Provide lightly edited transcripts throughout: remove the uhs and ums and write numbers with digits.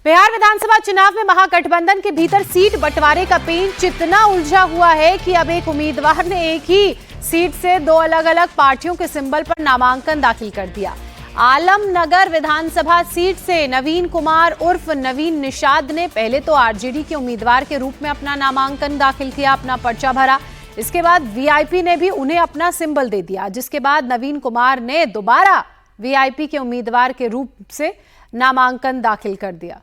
बिहार विधानसभा चुनाव में महागठबंधन के भीतर सीट बंटवारे का पेंच इतना उलझा हुआ है कि अब एक उम्मीदवार ने एक ही सीट से दो अलग अलग पार्टियों के सिंबल पर नामांकन दाखिल कर दिया। आलमनगर विधानसभा सीट से नवीन कुमार उर्फ नवीन निषाद ने पहले तो आरजेडी के उम्मीदवार के रूप में अपना नामांकन दाखिल किया, अपना पर्चा भरा। इसके बाद वीआईपी ने भी उन्हें अपना सिंबल दे दिया, जिसके बाद नवीन कुमार ने दोबारा वीआईपी के उम्मीदवार के रूप से नामांकन दाखिल कर दिया।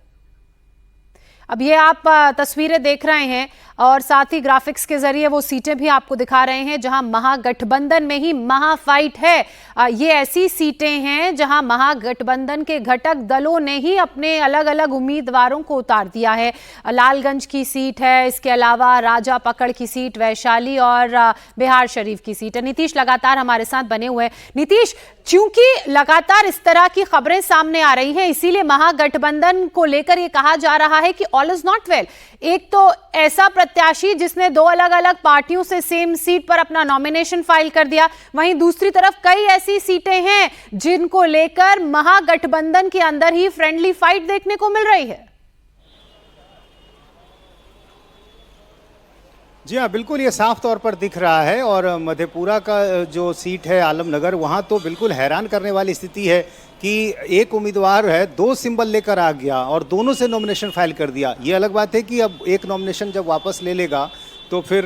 अब ये आप तस्वीरें देख रहे हैं और साथ ही ग्राफिक्स के जरिए वो सीटें भी आपको दिखा रहे हैं जहां महागठबंधन में ही महाफाइट है। ये ऐसी सीटें हैं जहां महागठबंधन के घटक दलों ने ही अपने अलग अलग उम्मीदवारों को उतार दिया है। लालगंज की सीट है, इसके अलावा राजा पकड़ की सीट, वैशाली और बिहार शरीफ की सीट है। नीतीश लगातार हमारे साथ बने हुए हैं। नीतीश, चूंकि लगातार इस तरह की खबरें सामने आ रही हैं, इसीलिए महागठबंधन को लेकर ये कहा जा रहा है कि ऑल इज नॉट वेल। एक तो ऐसा प्रत्याशी जिसने दो अलग अलग पार्टियों से सेम सीट पर अपना नॉमिनेशन फाइल कर दिया, वहीं दूसरी तरफ कई ऐसी सीटें हैं जिनको लेकर महागठबंधन के अंदर ही फ्रेंडली फाइट देखने को मिल रही है। जी हाँ, बिल्कुल ये साफ तौर पर दिख रहा है। और मधेपुरा का जो सीट है आलमनगर, वहाँ तो बिल्कुल हैरान करने वाली स्थिति है कि एक उम्मीदवार है दो सिंबल लेकर आ गया और दोनों से नॉमिनेशन फाइल कर दिया। ये अलग बात है कि अब एक नॉमिनेशन जब वापस ले लेगा तो फिर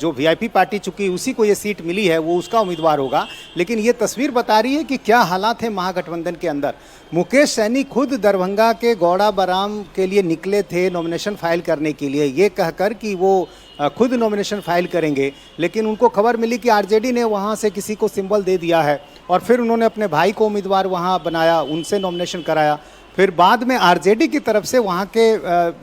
जो वीआईपी पार्टी चुकी उसी को ये सीट मिली है वो उसका उम्मीदवार होगा। लेकिन ये तस्वीर बता रही है कि क्या हालात है महागठबंधन के अंदर। मुकेश सैनी खुद दरभंगा के गौड़ा बराम के लिए निकले थे नॉमिनेशन फाइल करने के लिए, ये कहकर कि वो खुद नॉमिनेशन फाइल करेंगे, लेकिन उनको खबर मिली कि आरजेडी ने वहाँ से किसी को सिंबल दे दिया है और फिर उन्होंने अपने भाई को उम्मीदवार वहाँ बनाया, उनसे नॉमिनेशन कराया। फिर बाद में आरजेडी की तरफ से वहाँ के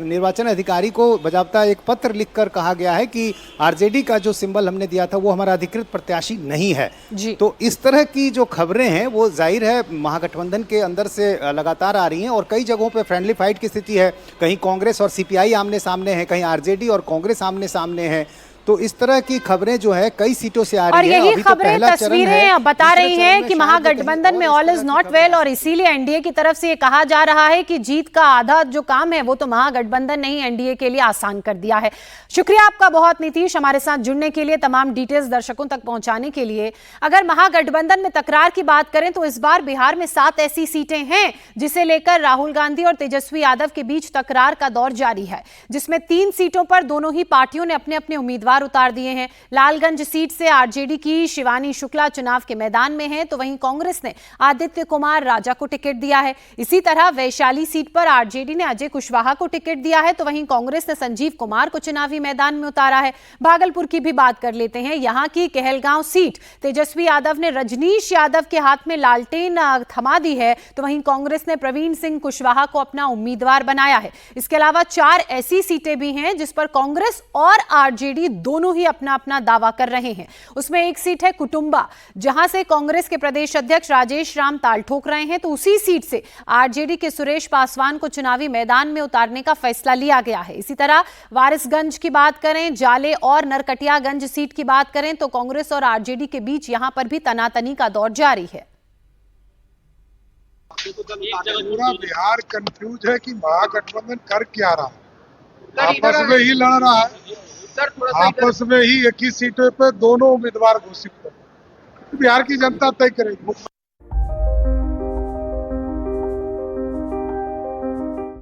निर्वाचन अधिकारी को बजाबता एक पत्र लिखकर कहा गया है कि आरजेडी का जो सिंबल हमने दिया था वो हमारा अधिकृत प्रत्याशी नहीं है जी। तो इस तरह की जो खबरें हैं वो जाहिर है महागठबंधन के अंदर से लगातार आ रही हैं और कई जगहों पे फ्रेंडली फाइट की स्थिति है। कहीं कांग्रेस और सीपीआई आमने सामने है, कहीं आरजेडी और कांग्रेस आमने सामने है। तो इस तरह की खबरें जो है कई सीटों से आ रही हैं और यही खबरें तस्वीरें बता रही हैं कि महागठबंधन में ऑल इज नॉट वेल और इसीलिए एनडीए की तरफ से ये कहा जा रहा है कि जीत का आधा जो काम है वो तो महागठबंधन ने ही एनडीए के लिए आसान कर दिया है। शुक्रिया आपका बहुत नीतीश, हमारे साथ जुड़ने के लिए, तमाम डिटेल्स दर्शकों तक पहुंचाने के लिए। अगर महागठबंधन में तकरार की बात करें तो इस बार बिहार में 7 ऐसी सीटें हैं जिसे लेकर राहुल गांधी और तेजस्वी यादव के बीच तकरार का दौर जारी है, जिसमें 3 सीटों पर दोनों ही पार्टियों ने अपने अपने उम्मीदवार उतार दिए हैं। लालगंज सीट से आरजेडी की शिवानी शुक्ला चुनाव के मैदान में है, तो वहीं कांग्रेस ने आदित्य कुमार राजा को टिकट दिया है। इसी तरह वैशाली सीट पर आरजेडी ने अजय कुशवाहा को टिकट दिया है, तो वहीं कांग्रेस ने संजीव कुमार को चुनावी मैदान में उतारा है। भागलपुर की भी बात कर लेते हैं। यहां की कहलगांव सीट तेजस्वी यादव ने रजनीश यादव के हाथ में लालटेन थमा दी है, तो वहीं कांग्रेस ने प्रवीण सिंह कुशवाहा को अपना उम्मीदवार बनाया है। इसके अलावा 4 ऐसी सीटें भी हैं जिस पर कांग्रेस और आरजेडी दोनों ही अपना अपना दावा कर रहे हैं। उसमें एक सीट है कुटुंबा, जहां से कांग्रेस के प्रदेश अध्यक्ष राजेश राम ताल ठोक रहे हैं, तो उसी सीट से आरजेडी के सुरेश पासवान को चुनावी मैदान में उतारने का फैसला लिया गया है। इसी तरह वारिसगंज की बात करें, जाले और नरकटियागंज सीट की बात करें तो कांग्रेस और आरजेडी के बीच यहां पर भी तनातनी का दौर जारी है। पूरा बिहार कंफ्यूज है कि महागठबंधन कर क्या रहा है, आपस में ही लड़ रहा है, आपस में ही एक ही सीटों पे दोनों उम्मीदवार घोषित कर, बिहार की जनता तय करेगी।